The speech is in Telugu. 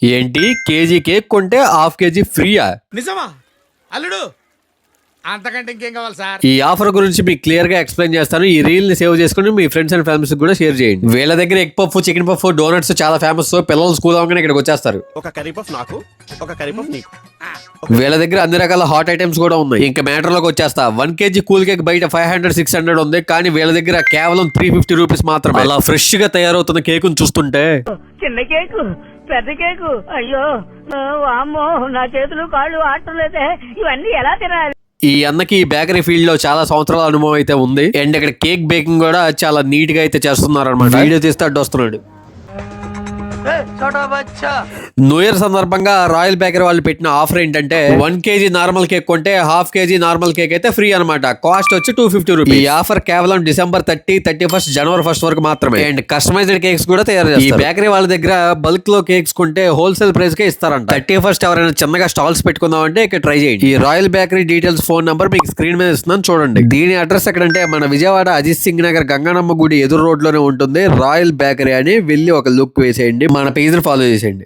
ఏంటి కేజీ కేక్ కొంటే హాఫ్ కేజీ ఫ్రీయా? నిజమా అల్లుడు? అంతకంటే ఇంకేం కావాలి సార్? ఈ ఆఫర్ గురించి మీకు క్లియర్ గా ఎక్స్ప్లెయిన్ చేస్తాను. ఈ రీల్ ని సేవ్ చేసుకుని మీ ఫ్రెండ్స్ అండ్ ఫ్యామిలీస్ కూడా షేర్ చేయండి. వీళ్ళ దగ్గర egg puff, chicken puff, donuts చాలా ఫేమస్. పిల్లలు స్కూల్ అవగానే ఇక్కడికి వచ్చేస్తారు. ఒక కర్రీ పఫ్ నాకు, ఒక కర్రీ పఫ్ నీకు. వీళ్ళ దగ్గర అన్ని రకాల హాట్ ఐటమ్స్ కూడా ఉన్నాయి. ఇంకా మ్యాటర్ లోకి వచ్చేస్తా. 1 kg కూల్ కేక్ బయట 500-600 ఉంది, కానీ వీళ్ళ దగ్గర కేవలం 350 రూపీస్ మాత్రమే. అలా ఫ్రెష్ గా తయారవుతున్న కేక్ చూస్తుంటే చిన్న కేకు, పెద్ద కేకు, అయ్యో వామ్మో, నా చేతులు కాళ్ళు ఆటలేదే, ఇవన్నీ ఎలా తినాలి? ఈ అన్నకి బేకరీ ఫీల్డ్ లో చాలా సంవత్సరాల అనుభవం అయితే ఉంది. అండ్ ఇక్కడ కేక్ బేకింగ్ కూడా చాలా నీట్ గా అయితే చేస్తున్నారు అనమాట. వీడియో తీస్తే అడ్డు వస్తున్నాడు. న్యూ ఇయర్ సందర్భంగా రాయల్ బేకరీ వాళ్ళు పెట్టిన ఆఫర్ ఏంటంటే 1 kg నార్మల్ కేక్ కొంటే హాఫ్ కేజీ నార్మల్ కేక్ అయితే ఫ్రీ అనమాట. కాస్ట్ వచ్చి 250 రూపీస్. ఈ ఆఫర్ కేవలం December 30, 31, January 1 వరకు మాత్రమే. అండ్ కస్టమైజ్డ్ కేక్స్ కూడా తయారు చేస్తారు. ఈ బేకరీ వాళ్ళ దగ్గర బల్క్ లో కేక్స్ కొంటే హోల్సేల్ ప్రైస్ కే ఇస్తారంట. 31 ఎవరైనా చిన్నగా స్టాల్స్ పెట్టుకుందాం అంటే ఇక్కడ ట్రై చేయండి. ఈ royal bakery details, phone number మీకు స్క్రీన్ మీద ఇస్తున్నాను చూడండి. దీని అడ్రస్ ఎక్కడంటే మన విజయవాడ అజిత్ సింగ్ నగర్ గంగానమ్మ గుడి ఎదురు రోడ్ లోనే ఉంటుంది. రాయల్ బేకరీ అని వెళ్ళి ఒక లుక్ వేసేయండి. మన పేజ్ ని ఫాలో చేసేయండి.